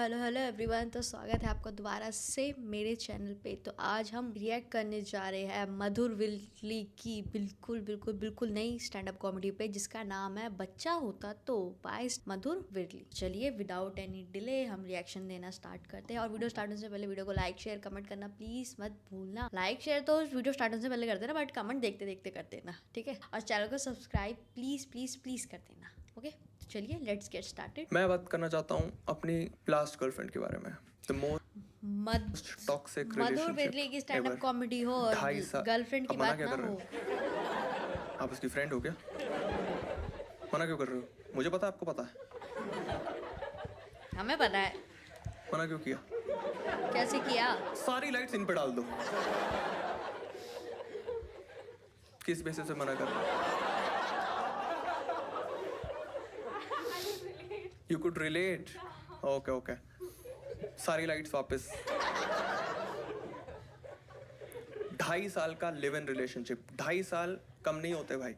Hello everyone. तो स्वागत है आपका दोबारा से मेरे चैनल पे। तो आज हम रिएक्ट करने जा रहे हैं मधुर विल्ली की बिल्कुल नई स्टैंड अप कॉमेडी पे, जिसका नाम है बच्चा होता तो बाय मधुर विल्ली। चलिए विदाउट एनी डिले हम रिएक्शन देना स्टार्ट करते हैं। और वीडियो स्टार्ट होने से पहले वीडियो को लाइक शेयर कमेंट करना प्लीज मत भूलना। लाइक शेयर तो वीडियो स्टार्ट होने से पहले कर देना, बट कमेंट देखते देखते कर देना, ठीक है। और चैनल को सब्सक्राइब प्लीज कर देना, ओके। चलिए लेट्स गेट स्टार्टेड। मैं बात करना चाहता हूँ अपनी लास्ट गर्लफ्रेंड के बारे में। The most toxic Madhur Willey की स्टैंड अप कॉमेडी हो और गर्लफ्रेंड की बात ना हो। आप उसकी फ्रेंड हो क्या? मना क्यों कर रहे हो? मुझे पता है, आपको पता है, हमें पता है। मना क्यों किया? कैसे किया? सारी लाइट्स इन पे डाल दो। किस बेसिस से मना कर रहे हो? You could relate. Okay. सारी लाइट्स वापस। 2.5 साल का लिव इन रिलेशनशिप, 2.5 साल कम नहीं होते भाई।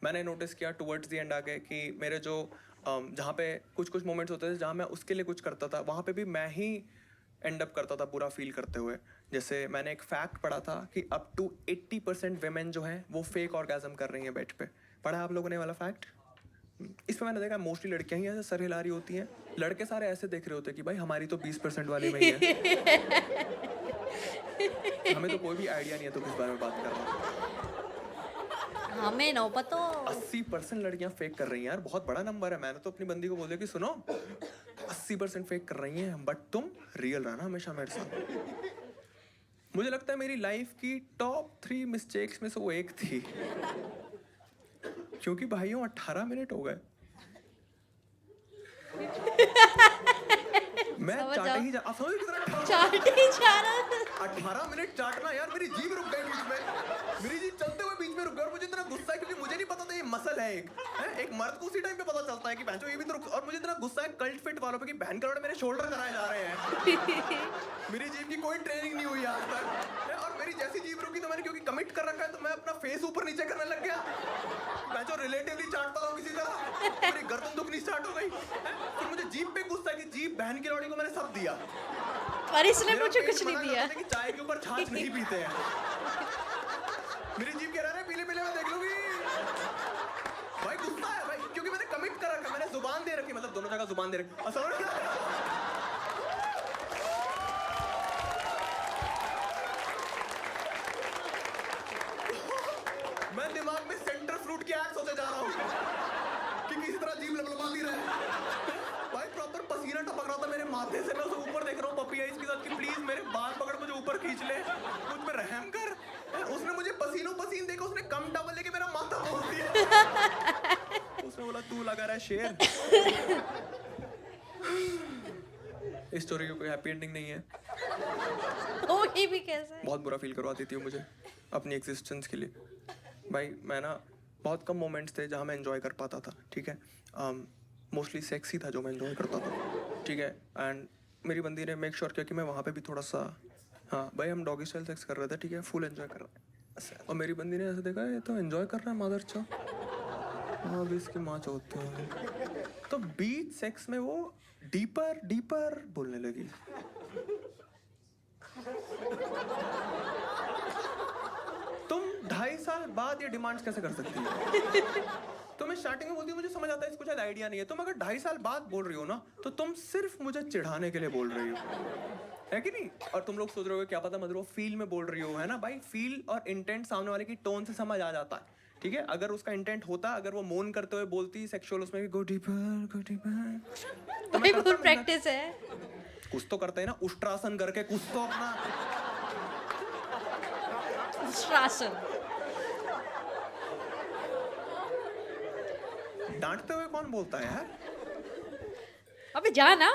मैंने नोटिस किया टुवर्ड्स द एंड आगे कि मेरे जो जहाँ पे कुछ मोमेंट्स होते थे जहाँ मैं उसके लिए कुछ करता था, वहाँ पे भी मैं ही एंड अप करता था बुरा फील करते हुए। जैसे मैंने एक फैक्ट पढ़ा था कि अप टू 80% वेमेन जो हैं वो फेक ऑर्गेज़म कर रही हैं बेड पे। पढ़ा है आप लोगों ने वाला फैक्ट? इसमें मैंने देखा मोस्टली लड़कियां ही ऐसे सर हिला रही होती हैं, लड़के सारे ऐसे देख रहे होते हैं कि भाई हमारी तो 20% वाली में ही है। हमें तो कोई भी आइडिया नहीं है तो किस बारे में बात कर रहा हूँ। हमें नो पता। 80% लड़कियां फेक कर रही हैं यार, बहुत बड़ा नंबर है। मैंने तो अपनी बंदी को बोल दिया कि सुनो 80% फेक कर रही हैं, बट तुम रियल रहना हमेशा मेरे साथ। मुझे लगता है मेरी लाइफ की टॉप 3 मिस्टेक्स में से वो एक थी, क्योंकि भाइयों 18 मिनट हो गए। मैं चाटे ही जा रहा 18 मिनट चाटना यार, मेरी जीभ रुक गई बीच में। मेरी जीभ चलते हुए बीच में रुक गई और मुझे इतना गुस्सा है क्योंकि मुझे नहीं पता था ये मसल है एक मर्द को उसी टाइम पे पता चलता है कि बहन ये भी तो रुक। और मुझे इतना गुस्सा है कल्ट फिट वालों पे कि बहन करोड़ मेरे शोल्डर कराए जा रहे हैं। मेरी जीभ की कोई ट्रेनिंग नहीं हुई आज तक, और मेरी जैसी जीभ रुकी तो मैंने क्योंकि कमिट कर रखा है तो मैं अपना फेस ऊपर नीचे करने लग गया। मैं जो रिलेटिवली चाटता हूँ किसी तरह, मेरी गर्दन दुखनी स्टार्ट हो गई। फिर मुझे जीभ पे गुस्सा कि जीभ बहन की लौड़ी को मैंने सब दिया और इसने मुझे कुछ नहीं दिया। कि चाय के ऊपर छाछ नहीं पीते हैं। मेरी जीभ कह रहा है पीले में देख लूंगी। भाई गुस्सा है भाई, क्योंकि मैंने कमिट कर रखा, मैंने जुबान दे रखी, मतलब दोनों जगह जुबान दे रखी। मैं दिमाग में सेंटर फ्रूट की ऐड सोचे जा रहा हूँ कि किसी तरह जीभ लपलपाती रहे। भाई प्रॉपर पसीना टपक रहा था मेरे माथे से, मैं उसे ऊपर देख रहा हूँ पपिया इसके साथ कि प्लीज मेरे बाल पकड़ मुझे ऊपर खींच ले, मुझ पे रहम कर। उसने मुझे पसीन देखा, उसने कम टॉवल लेके मेरा माथा मोड़ दिया। उसने बोला तू लगा रहा है शेर। इस स्टोरी की कोई हैप्पी एंडिंग नहीं है। होगी भी कैसे? बहुत बुरा फील करवाती थी मुझे अपनी एग्जिस्टेंस के लिए। भाई मैं ना बहुत कम मोमेंट्स थे जहाँ मैं एंजॉय कर पाता था, ठीक है। मोस्टली सेक्स ही था जो मैं एंजॉय करता था, ठीक है। एंड मेरी बंदी ने मेक श्योर किया कि मैं वहाँ पे भी थोड़ा सा, हाँ भाई हम डॉगी स्टाइल सेक्स कर रहे थे, ठीक है, फुल एंजॉय कर रहे हैं। और मेरी बंदी ने ऐसे देखा ये तो एंजॉय कर रहा है मादर चो, हाँ भी इसकी माँ चौथ है। तो बीच सेक्स में वो डीपर बोलने लगी। तुम 2.5 साल बाद ये डिमांड्स कैसे कर सकती हो? तो मैं स्टार्टिंग में बोलती हूँ मुझे समझ आता है इसको शायद आइडिया नहीं है। तुम अगर 2.5 साल बाद बोल रही हो ना तो तुम सिर्फ मुझे चिढ़ाने के लिए बोल रही हो, है कि नहीं? और तुम लोग सोच रहे हो क्या पता मतलब फील में बोल रही हो, है ना भाई। फील और इंटेंट सामने वाले की टोन से समझ आ जाता है, ठीक है। अगर उसका इंटेंट होता, अगर वो मोन करते हुए बोलती सेक्सुअल, उसमें भी गो डीपर तो मैं बहुत प्रैक्टिस है। कुछ तो करते हैं ना, उष्ट्रासन करके कुछ तो अपना उष्ट्रासन। डांटते हुए कौन बोलता है यार? अबे जा ना।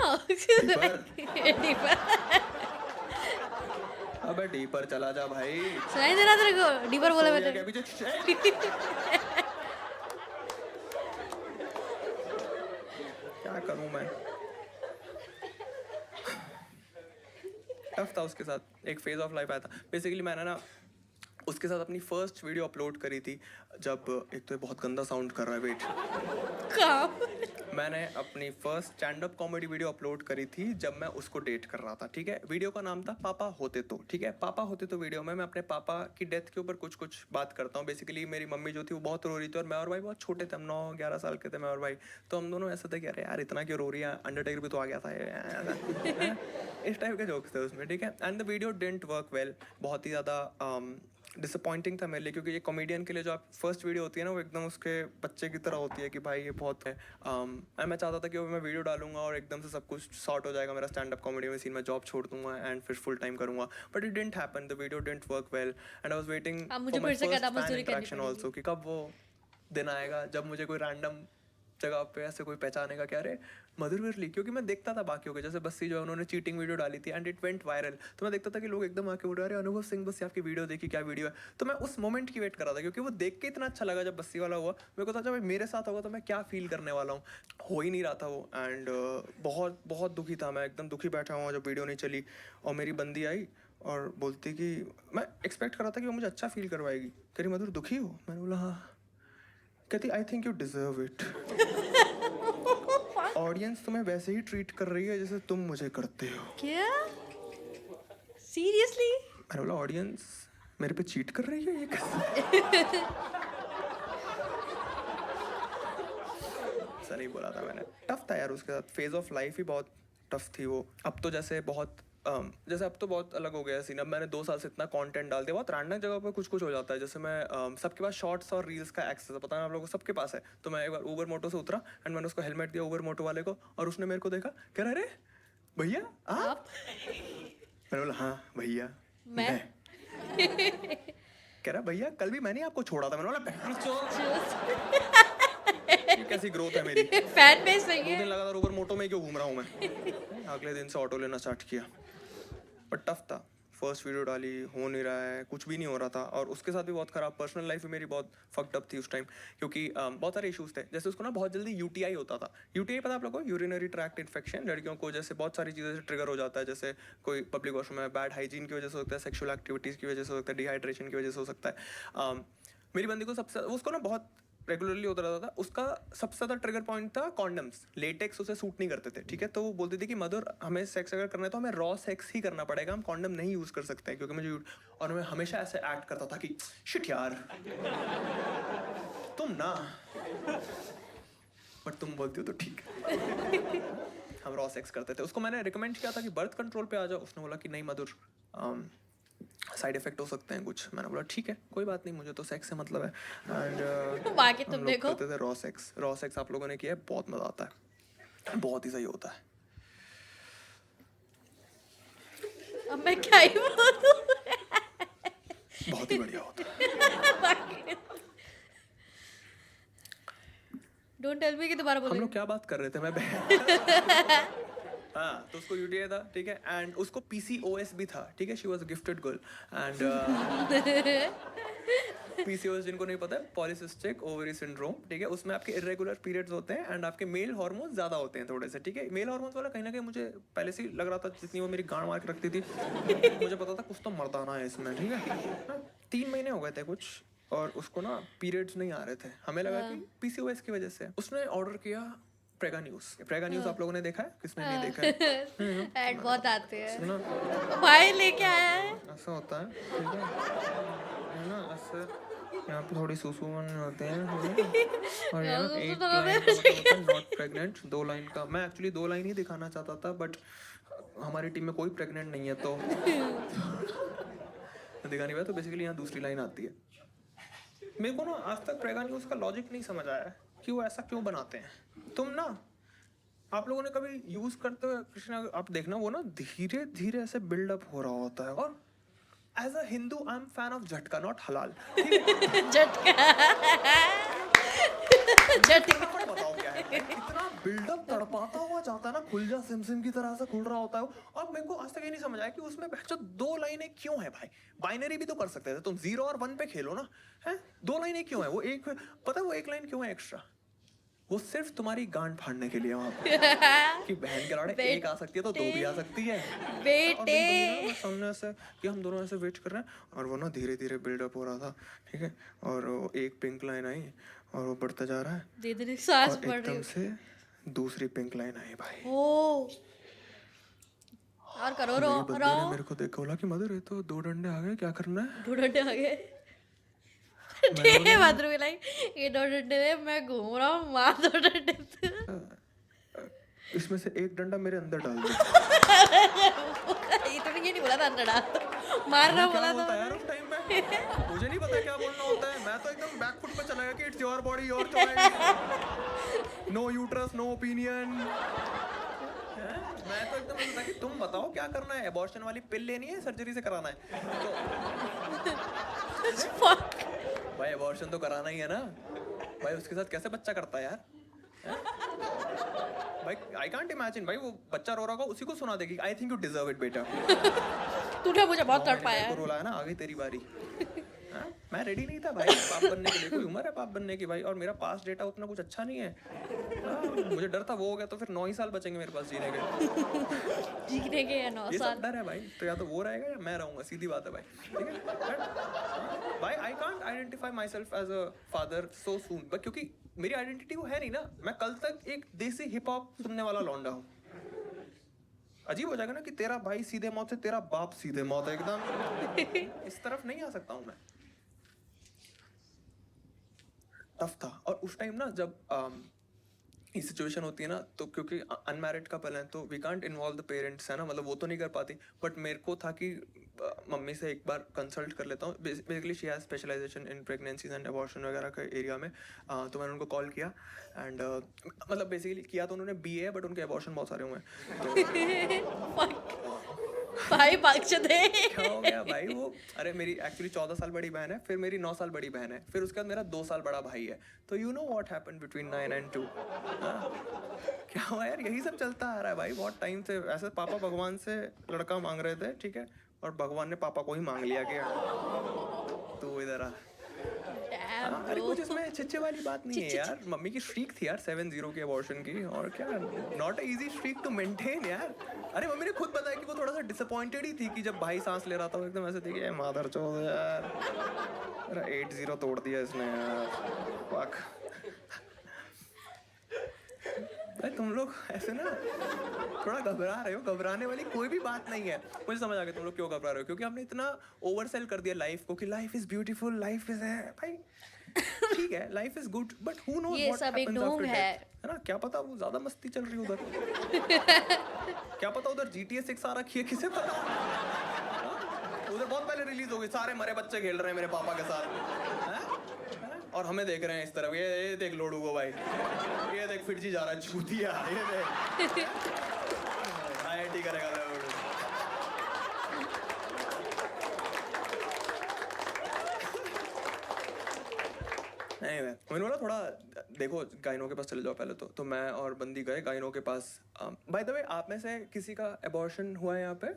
अबे डीपर चला जा भाई। सुनाई दे रहा तेरे को? डीपर बोला मैंने। क्या करूं मैं? टफ था उसके साथ, एक फेज ऑफ लाइफ आया था। बेसिकली मैंने ना उसके साथ अपनी फर्स्ट वीडियो अपलोड करी थी जब, एक तो बहुत गंदा साउंड कर रहा है, वेट। मैंने अपनी first stand up comedy video upload करी थी जब मैं उसको डेट कर रहा था, ठीक है। वीडियो का नाम था पापा होते तो, ठीक है। पापा होते तो वीडियो में मैं अपने पापा की डेथ के ऊपर कुछ कुछ बात करता हूँ। बेसिकली मेरी मम्मी जो थी वो बहुत रो रही थी और मैं और भाई बहुत छोटे थे, हम 9-11 साल के थे मैं और भाई। तो हम दोनों ऐसे थे कि अरे यार इतना क्यों रो रही है, अंडरटेकर भी तो आ गया था ये इस टाइप के जोक्स थे उसमें, ठीक है। And the video didn't work well, बहुत ही ज़्यादा डिसअपॉइंटिंग था मेरे लिए, क्योंकि ये कॉमेडियन के लिए जो आप फर्स्ट वीडियो होती है ना वो एकदम उसके बच्चे की तरह होती है कि भाई ये बहुत है। मैं चाहता था कि वो मैं वीडियो डालूंगा और एकदम से सब कुछ सॉर्ट हो जाएगा मेरा स्टैंड अप कॉमेडी में सीन, मैं जॉब छोड़ दूंगा एंड फिर फुल टाइम करूंगा। But it didn't happen, the video didn't work well and I was waiting अब मुझे फॉर माय फिर से फर्स्ट कदम फैन मजदूरी करनी इंटरेक्शन पड़ेगी। आल्सो, कि कब वो दिन आएगा जब मुझे कोई रैंडम जगह पे ऐसे कोई पहचानेगा क्या, अरे मधुर विरली। क्योंकि मैं देखता था बाकियों के, जैसे बस्सी जो है उन्होंने चीटिंग वीडियो डाली थी एंड इट वेंट वायरल, तो मैं देखता था कि लोग एकदम आके बोल रहे अरे अनुभव सिंह बस्सी आपकी वीडियो देखी, क्या वीडियो है। तो मैं उस मोमेंट की वेट कर रहा था, क्योंकि वो देख के इतना अच्छा लगा जब बस्सी वाला हुआ। मेरे को था जब मेरे साथ होगा तो मैं क्या फील करने वाला हूँ। हो ही नहीं रहा था वो एंड बहुत बहुत दुखी था मैं, एकदम दुखी बैठा हुआ जब वीडियो नहीं चली। और मेरी बंदी आई और बोलती कि मैं एक्सपेक्ट कर रहा था कि वो मुझे अच्छा फील करवाएगी, कह रही मधुर दुखी हो। मैंने बोला हाँ। कहती I think you deserve it. Audience तुम्हें वैसे ही ट्रीट कर रही है जैसे तुम मुझे करते हो। क्या सीरियसली? मैंने बोला ऑडियंस मेरे पे चीट कर रही है, ये कैसे? ऐसा नहीं बोला था मैंने। टफ था यार उसके साथ, फेज ऑफ लाइफ ही बहुत टफ थी वो। अब तो जैसे बहुत जैसे अब तो बहुत अलग हो गया सीन। अब मैंने 2 साल से इतना कंटेंट डाल दिया, बहुत रैंडम जगह पर कुछ कुछ हो जाता है। जैसे मैं सबके पास शॉर्ट्स और रील्स का एक्सेस है, पता है आप लोगों को, सबके पास है। तो मैं एक बार उबर मोटो से उतरा एंड मैंने उसको हेलमेट दिया उबर मोटो वाले को, और उसने मेरे को देखा, कह रहा अरे भैया आप? मैंने बोला हाँ भैया मैं? कह रहा भैया कल भी मैंने आपको छोड़ा था। मैंने बोला बहन ये कैसी ग्रोथ है मेरी। फैन बेस नहीं 2 दिन है। लगातार उबर मोटो में क्यों घूम रहा हूँ मैं। अगले दिन से ऑटो लेना स्टार्ट किया। पर टफ था, फर्स्ट वीडियो डाली, हो नहीं रहा है, कुछ भी नहीं हो रहा था। और उसके साथ भी बहुत ख़राब पर्सनल लाइफ भी मेरी बहुत फक्ड अप थी उस टाइम, क्योंकि बहुत सारे इश्यूज थे। जैसे उसको ना बहुत जल्दी यूटीआई होता था। यूटीआई पता है आप लोगों को, यूरिनरी ट्रैक्ट इन्फेक्शन। लड़कियों को जैसे बहुत सारी चीज़ें से ट्रिगर हो जाता है, जैसे कोई पब्लिक वॉशरूम में बैड हाइजीन की वजह से हो सकता है, सेक्शुअल एक्टिविटीज़ की वजह से हो सकता है, डिहाइड्रेशन की वजह से हो सकता है। मेरी बंदी को सबसे उसको ना बहुत रेगुलरली होता रहता था। उसका सबसे ज़्यादा ट्रिगर पॉइंट था कॉन्डम्स। लेटेक्स उसे सूट नहीं करते थे, ठीक है। तो वो बोलती थी कि मधुर हमें सेक्स अगर करना है तो हमें रॉ सेक्स ही करना पड़ेगा, हम कॉन्डम नहीं यूज़ कर सकते हैं, क्योंकि मुझे। और मैं हमेशा ऐसे एक्ट करता था कि शिट यार तुम ना, बट तुम बोलती हो तो ठीक है। हम रॉ सेक्स करते थे। उसको मैंने रिकमेंड किया था कि बर्थ कंट्रोल पे आ जाओ, उसने बोला कि नहीं मधुर साइड इफेक्ट हो सकते हैं कुछ। मैंने बोला ठीक है कोई बात नहीं, मुझे तो सेक्स से मतलब है। एंड बाकी तुम हम लोग देखो। करते थे रॉ सेक्स। रॉ सेक्स आप लोगों ने किया है, बहुत मजा आता है, बहुत ही सही होता है। अब मैं क्या ही बोलूं। बहुत ही बढ़िया होता है। डोंट टेल मी कि दोबारा हम बोलो। लोग क्या बात कर रहे थे, मैं हाँ, तो उसको यूटीआई था, ठीक है। एंड उसको पीसीओएस भी था, ठीक है। She was a gifted girl and PCOS जिनको नहीं पता है, पॉलीसिस्टिक ओवरी सिंड्रोम, ठीक है। उसमें आपके इरेगुलर पीरियड्स होते हैं एंड आपके मेल हार्मोन ज़्यादा होते हैं थोड़े से, ठीक है। मेल हार्मोन्स वाला कहीं ना कहीं मुझे पहले से ही लग रहा था, जितनी वो मेरी गांड मार के रखती थी मुझे पता था कुछ तो मर्दाना है इसमें, ठीक है। 3 महीने हो गए थे कुछ, और उसको ना पीरियड्स नहीं आ रहे थे। हमें लगा कि पीसीओएस की वजह से। उसने ऑर्डर किया प्रेगा न्यूज़। प्रेगा न्यूज़ आप लोगों ने देखा है, किसने नहीं देखा है? ऐड बहुत आते हैं। सुना भाई लेके आया है। ऐसा होता है, ठीक है ना। ऐसे यहाँ पे थोड़ी सुसुमन होते हैं, और ये ना एक लाइन का मतलब होता है नॉट प्रेग्नेंट। 2 लाइन का, मैं एक्चुअली 2 लाइन ही दिखाना चाहता था, बट हमारी टीम में कोई प्रेग्नेंट नहीं है तो दिखा नहीं पाया। तो बेसिकली यहाँ दूसरी लाइन आती है। मेरे को ना आज तक प्रेगा न्यूज़ का लॉजिक नहीं समझ आया है कि वो ऐसा क्यों बनाते हैं। तुम ना, आप लोगों ने कभी यूज करते हुए कृष्णा आप देखना, वो ना धीरे धीरे ऐसे बिल्डअप हो रहा होता है। और as a Hindu I am fan of jhatka, not halal. झटका। झटका। फटाफट बताओ क्या है, इतना बिल्डअप तड़पाता हुआ जाता है ना, खुल जा सिम की तरह से खुल रहा होता है। और मेरे को आज तक ये नहीं समझ आया कि उसमें जो 2 लाइनें क्यों है भाई। बाइनरी भी तो कर सकते थे तुम, 0 और 1 पे खेलो ना, है। 2 लाइनें क्यों है? वो एक, पता है वो 1 लाइन क्यों है एक्स्ट्रा? वो सिर्फ तुम्हारी गांड फाड़ने के लिए वहां पे कि बहन के लाड़े एक आ सकती है तो 2 भी आ सकती है। बेटे और सामने ऐसे कि हम दोनों ऐसे वेट कर रहे हैं, और वो ना धीरे धीरे बिल्डअप हो रहा था, ठीक है। और वो एक पिंक लाइन आई और वो बढ़ता जा रहा है, धीरे धीरे सांस और बढ़ रही एकदम से दूसरी पिंक लाइन आई भाई। ओ और करो रो मेरी बंदी रो ने मेरे को देख के बोला कि मधुर ये तो 2 डंडे आ गए, क्या करना है? ढूंढने आ गए। मैंने बोला मधुर भी लाइक ये 2 डंडे दे, मैं घूम रहा हूँ, मार 2 डंडे तू। इसमें से एक डंडा मेरे अंदर डाल दो। ये तो ये नहीं बोला था अंदर डाल दो, मारना क्या बोला बोलता है था। यार उस टाइम पे? मुझे नहीं पता क्या बोलना होता है, मैं तो एकदम बैकफुट पे चला गया कि it's your body your choice, no uterus no opinion. मैं तो एकदम ऐसा था कि तुम बताओ क्या करना है, एबॉर्शन वाली पिल लेनी है, सर्जरी से कराना है? तो भाई एबॉर्शन तो कराना ही है ना भाई, उसके साथ कैसे बच्चा करता है यार? हैं? भाई आई कांट इमेजिन भाई, वो बच्चा रो रहा होगा, उसी को सुना देगी I think you deserve it बेटा। तूने मुझे बहुत तड़पाया को रुलाया ना, आ गई तेरी बारी। हाँ? मैं रेडी नहीं था भाई बाप बनने के लिए, कोई उम्र है बाप बनने की भाई, और मेरा पास डेटा उतना कुछ अच्छा नहीं है। हाँ, मुझे डर था वो हो गया तो फिर 9 ही साल बचेंगे मेरे पास जीने के। जीने के या 9 ये साल सब डर है भाई, तो या तो वो रहेगा या मैं रहूंगा, सीधी बात है भाई। ठीक है भाई, I can't identify myself as a father so soon, but क्योंकि मेरी आइडेंटिटी वो है नहीं ना, मैं कल तक एक देसी हिप हॉप सुनने वाला लौंडा हूँ। अजीब हो जाएगा ना कि तेरा भाई सीधे मौत से तेरा बाप सीधे मौत है एकदम। इस तरफ नहीं आ सकता हूँ मैं। टफ था। और उस टाइम ना जब ये सिचुएशन होती है ना, तो क्योंकि अनमैरिड कपल हैं तो we can't involve the parents, है ना, मतलब वो तो नहीं कर पाती, बट मेरे को था कि मम्मी से एक बार कंसल्ट कर लेता हूँ। Basically she has specialisation in pregnancies and abortion वगैरह के एरिया में। तो मैंने उनको कॉल किया एंड मतलब बेसिकली किया तो उन्होंने BA, बट उनके अबॉर्शन बहुत सारे हुए हैं। तो भाई बख्श दे। क्या हो गया भाई, वो अरे मेरी एक्चुअली 14 साल बड़ी बहन है, फिर मेरी 9 साल बड़ी बहन है, फिर उसके बाद मेरा 2 साल बड़ा भाई है, तो you know what happened between 9 and 2। क्या हुआ यार, यही सब चलता आ रहा है भाई बहुत टाइम से। ऐसे पापा भगवान से लड़का मांग रहे थे, ठीक है, और भगवान ने पापा को ही मांग लिया कि तू इधर आ। अरे कुछ इसमें छिछे वाली बात नहीं है यार, मम्मी की स्ट्रीक थी यार 7-0 की अबॉर्शन की, और क्या not easy streak to maintain यार। अरे मम्मी ने खुद बताया कि वो थोड़ा सा डिसअपॉइंटेड ही थी कि जब भाई सांस ले रहा था वो एकदम ऐसे थी कि मादर चोद यार, मेरा 8-0 तोड़ दिया इसने यार, फक। भाई तुम लोग ऐसे ना थोड़ा घबरा रहे हो, घबराने वाली कोई भी बात नहीं है। मुझे समझ आ गया तुम लोग क्यों घबरा रहे हो, क्योंकि हमने इतना ओवरसेल कर दिया लाइफ को कि life is beautiful, life is है भाई, ठीक है life is good, but who knows ये व्हाट सब एक हैपेंस ढोंग आफ्टर है। डेथ, है ना? क्या पता वो ज्यादा मस्ती चल रही उधर। क्या पता उधर GTA 6 आ रखी है, किसे पता। हाँ? उधर बहुत पहले रिलीज हो गई, सारे मरे बच्चे खेल रहे हैं मेरे पापा के साथ, हैं? और हमें देख रहे हैं इस तरफ, ये देख लोडू को भाई, ये देख फिटजी जा रहा है चूतिया, ये देख IIT करेगा लोडू। नहीं मैंने बोला थोड़ा देखो गाइनो के पास चले जाओ पहले, तो मैं और बंदी गए गाइनो के पास। बाय द वे आप में से किसी का अबॉर्शन हुआ है यहाँ पे?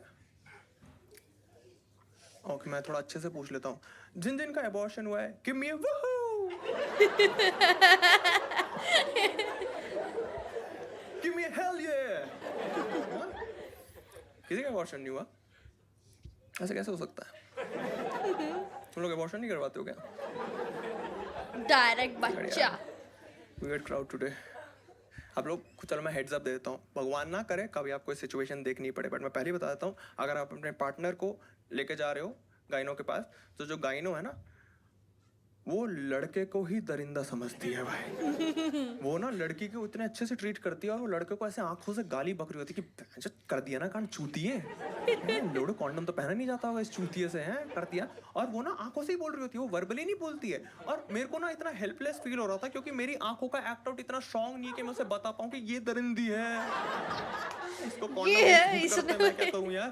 ओके मैं थोड़ा अच्छे से पूछ लेता हूँ, जिन जिन का अबॉर्शन हुआ है गिव मी अ वूहू। गिव मी अ हेल ये। किसी का अबॉर्शन नहीं हुआ? ऐसे कैसे हो सकता है? तुम लोग अबॉर्शन नहीं करवाते हो क्या? डायरेक्ट बच्चा। Weird crowd today. आप लोग को चलो मैं हेड्स अप दे देता हूँ, भगवान ना करे कभी आपको इस सिचुएशन देखनी पड़े, बट मैं पहले ही बता देता हूँ, अगर आप अपने पार्टनर को लेके जा रहे हो गाइनो के पास, तो जो गाइनो है ना वो लड़के को ही दरिंदा समझती है भाई। वो ना लड़की को इतने अच्छे से ट्रीट करती है, और वो लड़के को ऐसे आंखों से गाली बक रही होती है कि जो कर दिया ना कान चूतिए, लोडो कॉन्डम तो पहना नहीं जाता होगा इस चूतिए से, हैं कर दिया। और वो ना आंखों से ही बोल रही होती है, वो वर्बली नहीं बोलती है। और मेरे को ना इतना हेल्पलेस फील हो रहा था क्योंकि मेरी आंखों का एक्ट आउट इतना स्ट्रांग नहीं है कि मैं उसे बता पाऊँ कि ये दरिंदी है, इसको कॉन्डम करते हैं, मैं कहता हूँ यार।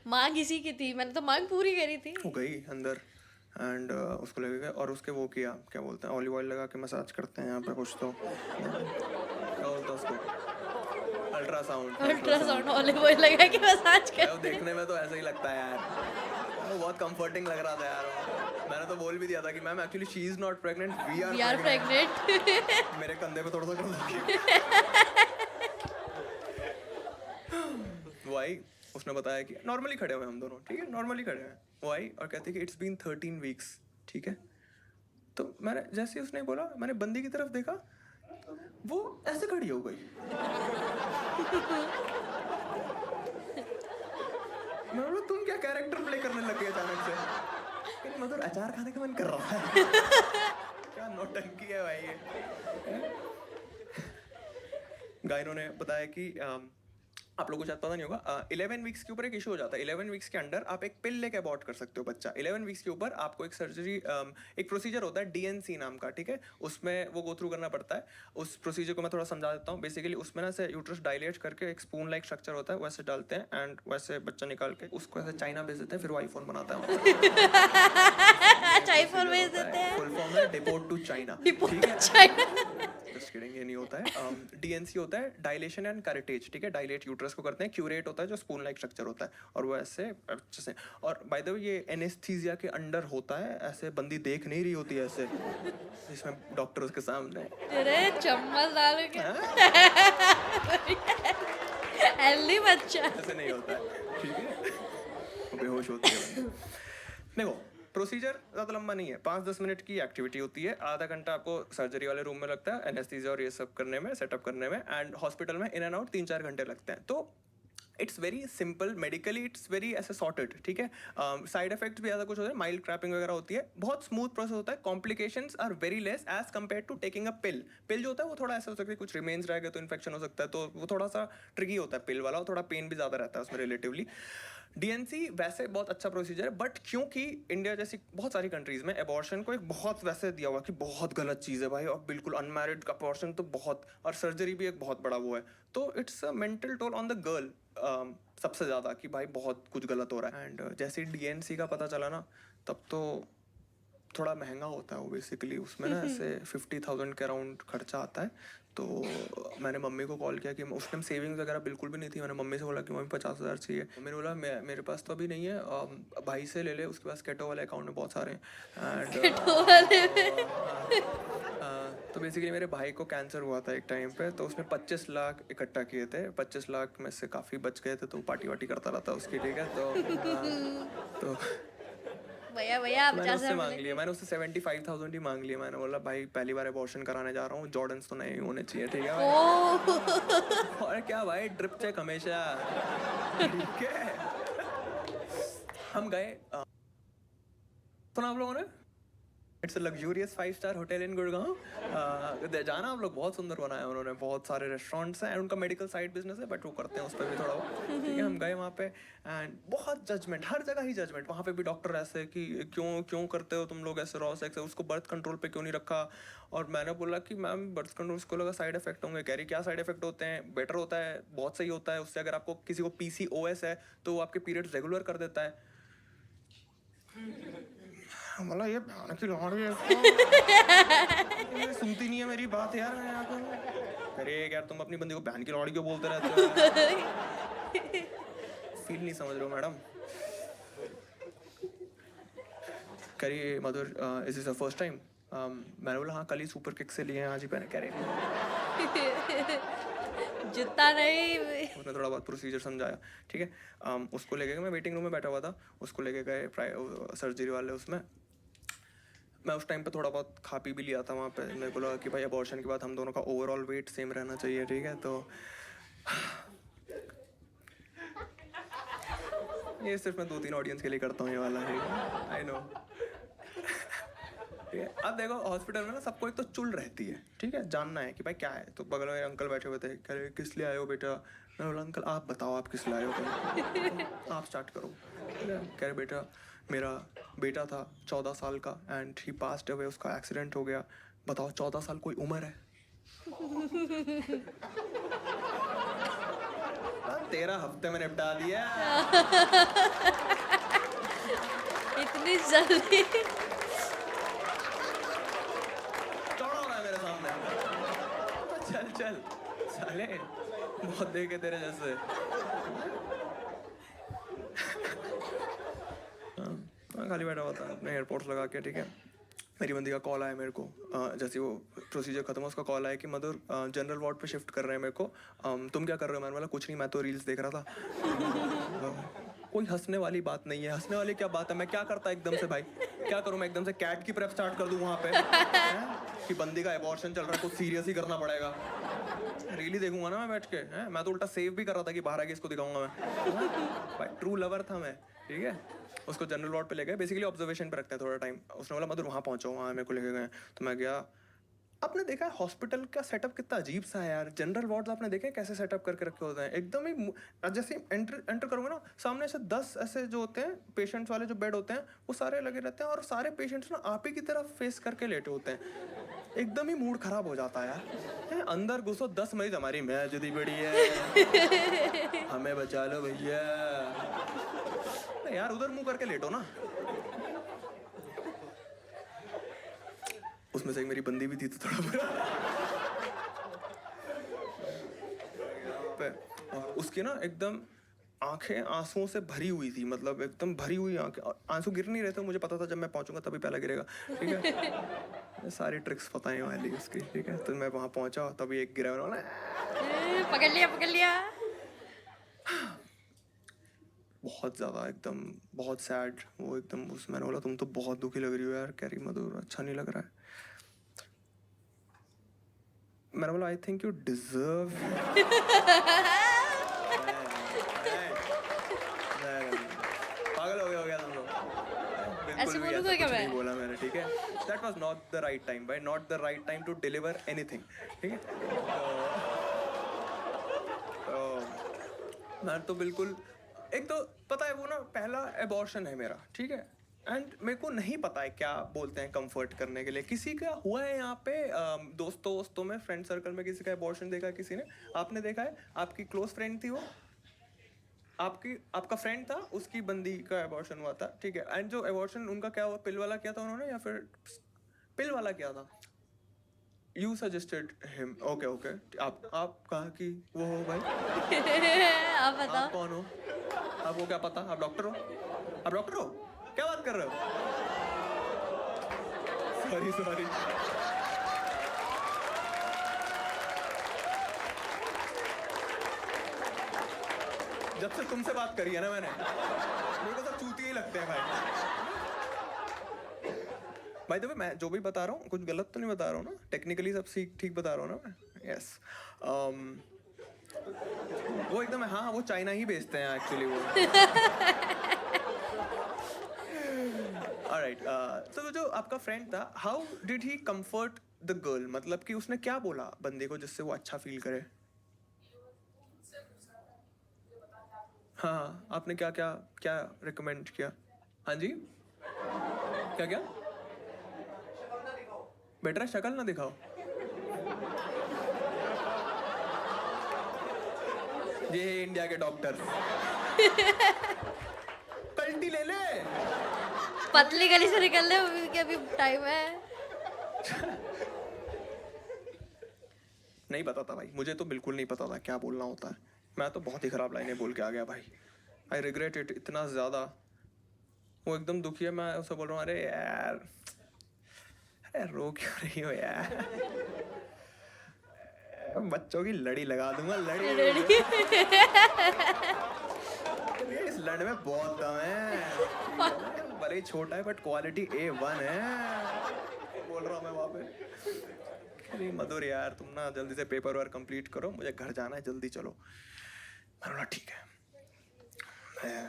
मांग इसी की थी, मैंने तो मांग पूरी करी थी। हो गई अंदर एंड उसको लेके गए और उसके वो किया, क्या बोलते हैं, ऑलिव ऑयल लगा के मसाज करते हैं यहाँ पे कुछ, तो क्या बोलते हैं उसको, अल्ट्रासाउंड ऑलिव ऑयल लगा के मसाज कर। देखने में तो ऐसा ही लगता है यार, वो बहुत कंफर्टिंग लग रहा था यार। मैंने तो बोल भी दिया था कि ma'am actually she is not pregnant, we are pregnant. मेरे कंधे पे थोड़ा सा कर दो। वो आई, उसने बताया कि नॉर्मली खड़े हुए हम दोनों, ठीक है नॉर्मली खड़े हैं। वो आई और कहती कि इट्स बीन 13 वीक्स, ठीक है। तो मैंने जैसे ही उसने बोला, मैंने बंदी की तरफ देखा, वो ऐसे खड़ी हो गई। मैं बोला तुम क्या कैरेक्टर प्ले करने लग गए अचानक से? कहती मधुर अचार खाने का मन कर रहा है। क्या नौटंकी है भाई ये। गायनों ने बताया कि आप लोगों को शायद पता नहीं होगा, 11 वीक्स के ऊपर एक इशू हो जाता है। 11 वीक्स के अंडर आप एक पिल लेके अबॉर्ट कर सकते हो बच्चा। 11 वीक्स के ऊपर आपको एक सर्जरी, एक प्रोसीजर होता है डीएनसी नाम का, ठीक है, उसमें वो गो थ्रू करना पड़ता है। उस प्रोसीजर को मैं थोड़ा समझा देता हूँ। बेसिकली उसमें ना से यूट्रस डायलेट करके एक स्पून लाइक स्ट्रक्चर होता है, वैसे डालते हैं एंड वैसे बच्चा निकाल के उसको ऐसे चाइना भेज देते हैं, फिर वो आईफोन बनाता है। आईफोन भेज देते हैं। फुल फॉर्म है डिपोर्ट टू चाइना। ठीक है। जस्ट किडिंग, ये नहीं होता है। डीएनसी होता है डायलेशन एंड कैरेटेज, ठीक है, डायलेट यूट्रस को करते हैं। क्यूरेट होता है जो स्पून लाइक स्ट्रक्चर होता है और वो ऐसे अच्छे से, और बाय द वे ये एनेस्थीसिया के अंडर होता है, ऐसे बंदी देख नहीं रही होती है ऐसे, जिसमें डॉक्टर उसके सामने तेरे चम्मच डाल के हेल्दी बच्चा ऐसे नहीं होता है, ठीक है, वो बेहोश होती है। देखो प्रोसीजर ज़्यादा लंबा नहीं है, 5-10 मिनट की एक्टिविटी होती है। आधा घंटा आपको सर्जरी वाले रूम में लगता है एनेस्थीसिया और ये सब करने में, सेटअप करने में, एंड हॉस्पिटल में इन एंड आउट 3-4 घंटे लगते हैं। तो it's very simple, medically it's very ऐसे सॉर्टेड, ठीक है। साइड इफेक्ट्स भी ज़्यादा कुछ होते हैं, माइल्ड क्रैपिंग वगैरह होती है, बहुत स्मूथ प्रोसेस होता है। Complications are very less as compared to taking a pill. Pill जो होता है वो थोड़ा ऐसा हो सकता है, कुछ रिमेन्स रह गए तो इन्फेक्शन हो सकता है, तो वो थोड़ा सा ट्रिकी होता है पिल वाला, और थोड़ा पेन भी ज़्यादा रहता है उसमें रिलेटिवली। डीएनसी वैसे बहुत अच्छा प्रोसीजर है, बट क्योंकि इंडिया जैसी बहुत सारी कंट्रीज में एबॉर्शन को एक बहुत वैसे दिया हुआ कि बहुत गलत चीज़ है भाई, और बिल्कुल अनमैरिड का अबॉर्शन तो बहुत, और सर्जरी भी एक बहुत बड़ा वो है, तो it's a mental toll on the girl सबसे ज़्यादा, कि भाई बहुत कुछ गलत हो रहा है। एंड जैसे डीएनसी का पता चला ना, तब तो थोड़ा महंगा होता है वो बेसिकली, उसमें ना ऐसे 50,000 के अराउंड खर्चा आता है। तो मैंने मम्मी को कॉल किया कि उस टाइम सेविंग्स वगैरह बिल्कुल भी नहीं थी। मैंने मम्मी से बोला कि मम्मी 50,000 चाहिए। मम्मी ने बोला मेरे पास तो अभी नहीं है, भाई से ले ले, उसके पास केटो वाले अकाउंट में बहुत सारे हैं। एंड तो बेसिकली मेरे भाई को कैंसर हुआ था एक टाइम पे, तो उसने 25 लाख इकट्ठा किए थे। 25 लाख में से काफ़ी बच गए थे, तो पार्टी वार्टी करता रहता उसकी, ठीक है। तो भैया मैंने उससे मांग लिया, मैंने उससे 75,000 ही मांग लिया। मैंने बोला भाई पहली बार अबॉर्शन कराने जा रहा हूँ, जॉर्डन्स तो नहीं होने चाहिए, ठीक है भाई। और क्या भाई, ड्रिप चेक हमेशा, ठीक है। हम गए, सुना आप लोगों ने, it's a luxurious five-star hotel in Gurgaon. जाना आप लोग, बहुत सुंदर बनाया उन्होंने, बहुत सारे रेस्टोरेंट्स हैं, उनका मेडिकल साइड बिजनेस है, बट वो करते हैं उस पर भी थोड़ा बहुत, ठीक है। हम गए वहाँ पे एंड बहुत जजमेंट, हर जगह ही जजमेंट। वहाँ पे भी डॉक्टर ऐसे कि क्यों करते हो तुम लोग ऐसे रॉ सेक्स, उसको बर्थ कंट्रोल पे क्यों नहीं रखा। और मैंने बोला कि मैम बर्थ कंट्रोल, उसको लगा साइड इफेक्ट होंगे। कह रही क्या साइड इफेक्ट होते हैं, बेटर होता है, बहुत सही होता है उससे। अगर आपको किसी को PCOS है तो वो आपके पीरियड्स रेगुलर कर देता है। मतलब ये की लौड़ी है, सुनती नहीं है मेरी बात यार। अरे यार तुम अपनी बंदी को बहन की लौड़ी क्यों बोलते रहते हो? फील नहीं समझ रहे हो मैडम। करिए मधुर, इज दिस फर्स्ट टाइम? मैंने बोला हाँ, कल ही सुपर किक से लिए हैं, आज ही पहने। कह रहे जितना नहीं। उसने थोड़ा बहुत प्रोसीजर समझाया, ठीक है। उसको लेके गए, मैं वेटिंग रूम में बैठा हुआ था, उसको लेके गए सर्जरी वाले उसमें। मैं उस टाइम पे थोड़ा बहुत खा पी भी लिया था वहाँ पे। मेरे को लगा कि भाई अबॉर्शन के बाद हम दोनों का ओवरऑल वेट सेम रहना चाहिए, ठीक है। तो ये सिर्फ मैं 2-3 ऑडियंस के लिए करता हूँ ये वाला, आई नो। ठीक है, अब देखो हॉस्पिटल में ना सबको एक तो चुल रहती है, ठीक है, जानना है कि भाई क्या है। तो बगल में अंकल बैठे हुए थे, कह रहे किस लिए आए हो बेटा। मैं बोला अंकल आप बताओ आप किस लिए आए हो, आप स्टार्ट करो। कह रहे बेटा मेरा बेटा था 14 साल का एंड ही पास्ड अवे, उसका एक्सीडेंट हो गया। बताओ 14 साल कोई उम्र है? 13 हफ्ते में निपटा दिया। इतनी जल्दी चौड़ा हो रहा है मेरे सामने। चल चल साले, बहुत देखे तेरे जैसे। खाली बैठा हुआ था अपने एयरपोर्ट्स लगा के, ठीक है। मेरी बंदी का कॉल आया मेरे को, जैसे वो प्रोसीजर खत्म हुआ उसका कॉल आया कि मधुर जनरल वार्ड पे शिफ्ट कर रहे हैं मेरे को। तुम क्या कर रहे हो? मैंने बोला कुछ नहीं, मैं तो रील्स देख रहा था। कोई हंसने वाली बात नहीं है, हंसने वाली क्या बात है? मैं क्या करता एकदम से भाई, क्या करूँ मैं एकदम से कैट की प्रेप स्टार्ट कर दूँ वहाँ पे? कि बंदी का एबॉर्शन चल रहा है, कुछ सीरियस ही करना पड़ेगा। रीली देखूंगा ना मैं बैठ के, हैं? मैं तो उल्टा सेव भी कर रहा था कि बाहर आके इसको दिखाऊंगा मैं। भाई ट्रू लवर था मैं, ठीक है। उसको जनरल वार्ड पे ले गए, बेसिकली ऑब्जर्वेशन पे रखते हैं थोड़ा टाइम। उसने बोला मधुर वहाँ पहुँचो, वहाँ मेरे को लेके गए। तो मैं गया। आपने देखा है हॉस्पिटल का सेटअप कितना अजीब सा है यार। जनरल वार्ड्स आपने देखे हैं कैसे सेटअप करके रखे होते हैं, एकदम ही जैसे एंटर करोगे ना, सामने से 10 ऐसे जो होते हैं पेशेंट्स वाले जो बेड होते हैं, वो सारे लगे रहते हैं और सारे पेशेंट्स ना आप ही की तरफ फेस करके लेटे होते हैं। एकदम ही मूड खराब हो जाता है यार। अंदर घुसो 10 मरीज, हमारी मैच जुदी पड़ी है, हमें बचा लो भैया। यार उधर मुंह करके लेटो ना। उसमें से एक मेरी बंदी भी थी तो थोड़ा बुरा। और उसकी ना एकदम आंखें आंसुओं से भरी हुई थी, मतलब एकदम भरी हुई आंखें। आंसू गिर नहीं रहे थे, मुझे पता था जब मैं पहुंचूंगा तभी पहला गिरेगा, ठीक है। सारी ट्रिक्स पता है वाली उसकी, ठीक है। तो मैं वहां पहुंचा तभी एक गिरा वाला, पकड़ लिया। बहुत ज़्यादा एकदम बहुत सैड वो एकदम। उस मैंने बोला तुम तो बहुत दुखी लग रही हो यार। कह रही मधुर अच्छा नहीं लग रहा है। मैंने बोला आई थिंक यू डिजर्व। पागल हो गया तुम लोग। ऐसे बिल्कुल भी बोलूंगा ऐसा क्या कुछ मैं? नहीं बोला मैंने, ठीक है। That was not the right time भाई, not the right time to deliver anything, ठीक है। मैं तो बिल्कुल, एक तो पता है वो ना पहला एबॉर्शन है मेरा, ठीक है। एंड मेरे को नहीं पता है क्या बोलते हैं कंफर्ट करने के लिए। किसी का हुआ है यहाँ पे दोस्तों में, फ्रेंड सर्कल में किसी का एबॉर्शन देखा है किसी ने? आपने देखा है? आपकी क्लोज फ्रेंड थी वो, आपका फ्रेंड था, उसकी बंदी का एबॉर्शन हुआ था, ठीक है। एंड जो एबॉर्शन उनका क्या हुआ, पिल वाला किया था उन्होंने या फिर पिल वाला किया था? You suggested him, okay. आप कहा कि वो हो भाई। आप बताओ। आप कौन हो? आपको क्या पता? आप डॉक्टर हो? आप डॉक्टर हो? क्या बात कर रहे हो? सॉरी। जब से तुमसे बात करी है ना मैंने, मेरे को सब चूतिए ही लगते हैं भाई। तो मैं जो भी बता रहा हूँ कुछ गलत तो नहीं बता रहा हूँ ना? टेक्निकली सब ठीक बता रहा हूँ ना मैं? यस। वो एकदम हाँ, वो चाइना ही बेचते हैं एक्चुअली वो। ऑलराइट। तो जो आपका फ्रेंड था, how did he comfort the girl? मतलब कि उसने क्या बोला बंदे को जिससे वो अच्छा फील करे? हाँ, आपने क्या रिकमेंड किया? हाँ जी, क्या? बेटर है शक्ल ना दिखाओ। ये है इंडिया के डॉक्टर। पलटी ले ले। पतली गली से निकल ले, अभी टाइम है। नहीं पता था भाई, मुझे तो बिल्कुल नहीं पता था क्या बोलना होता है। मैं तो बहुत ही खराब लाइनें बोल के आ गया भाई। आई रिग्रेट इट इतना ज़्यादा। वो एकदम दुखी है, मैं उसे बोल रहा हूँ अरे यार, अरे रो क्यों रही हो यार? बच्चों की लड़ी लगा दूंगा, लड़ी। इस लड़ में बहुत दम है, भले ही छोटा है बट क्वालिटी A1 है। बोल रहा हूँ मैं वहाँ पे। अरे मधुर यार तुम ना जल्दी से पेपर वर्क कंप्लीट करो, मुझे घर जाना है, जल्दी चलो। मैंने बोला ठीक है। मैं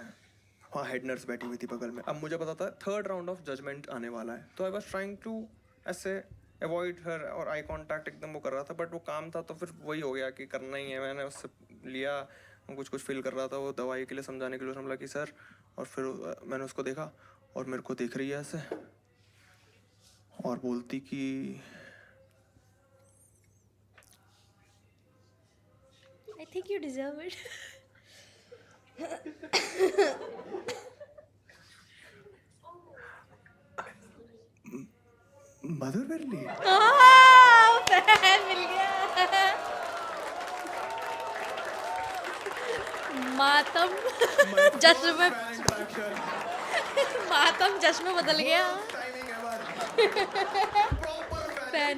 वहाँ हेड नर्स बैठी हुई थी बगल में। अब मुझे पता था 3rd राउंड ऑफ जजमेंट आने वाला है, तो आई वाज ट्राइंग टू ऐसे अवॉइड हर और आई कांटेक्ट एकदम वो कर रहा था, बट वो काम था तो फिर वही हो गया कि करना ही है। मैंने उससे लिया, वो कुछ फील कर रहा था, वो दवाई के लिए समझाने के लिए उसने बोला कि सर, और फिर मैंने उसको देखा और मेरे को देख रही है ऐसे और बोलती कि I think you deserve it. Madhur Birli. Fan मिल गया। मातम जश्न में, मातम जश्न में बदल गया। फैन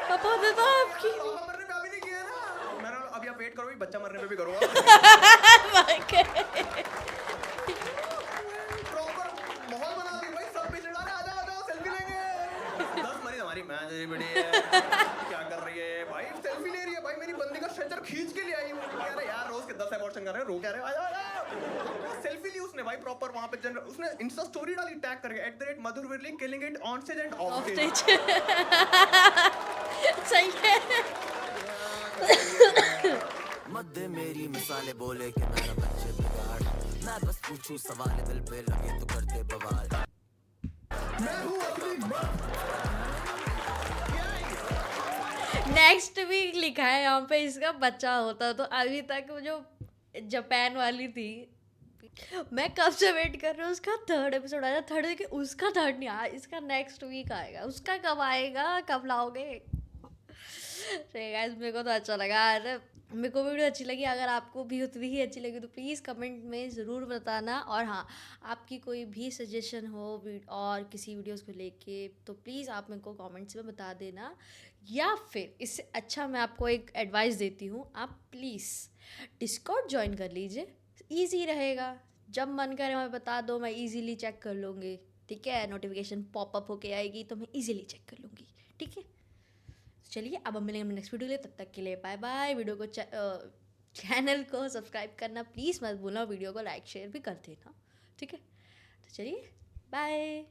पापा दे दो आपकी। अब या वेट करो, बच्चा मरने पे भी करूँगा। प्रॉपर माहौल बना दी भाई, सब पीछे डाले, आ जाओ सेल्फी लेंगे। 10 मरीज हमारी मैं अबॉर्शन कर रहे हैं, रो क्या रहे हो, आजा सेल्फी ली उसने भाई प्रॉपर वहां पे जनरल, उसने इंस्टा स्टोरी डाली टैग करके @Madhur Virli killing it on stage and off off stage. Stage. सही है। मत दे मेरी मिसालें बोले कि मेरा बच्चे बिगाड़, मैं बस पूछूं सवाल दिल पे लगे तो करते बवाल। मैं हूं अपनी नेक्स्ट वीक लिखा है यहाँ पे इसका बच्चा होता, तो अभी तक वो जो जापान वाली थी, मैं कब से वेट कर रही हूँ उसका थर्ड एपिसोड आया, थर्ड देखिए उसका थर्ड नहीं आया, इसका नेक्स्ट वीक आएगा, उसका कब आएगा, कब लाओगे? गाइस मेरे को तो अच्छा लगा, अरे मेरे को वीडियो अच्छी लगी, अगर आपको भी उतनी ही अच्छी लगी तो प्लीज़ कमेंट में ज़रूर बताना, और हाँ आपकी कोई भी सजेशन हो और किसी वीडियोस को लेके तो प्लीज़ आप मेरे को कमेंट्स में बता देना, या फिर इससे अच्छा मैं आपको एक एडवाइस देती हूँ, आप प्लीज़ डिस्कॉर्ड ज्वाइन कर लीजिए, ईजी रहेगा, जब मन करे हमें बता दो, मैं ईजीली चेक कर लूँगी, ठीक है, नोटिफिकेशन पॉपअप होके आएगी तो मैं ईजीली चेक कर लूँगी, ठीक है। चलिए अब हम मिलेंगे नेक्स्ट वीडियो के लिए, तब तक के लिए बाय बाय। वीडियो को चैनल को सब्सक्राइब करना प्लीज़ मत भूलना, वीडियो को लाइक शेयर भी कर देना, ठीक है। तो चलिए बाय।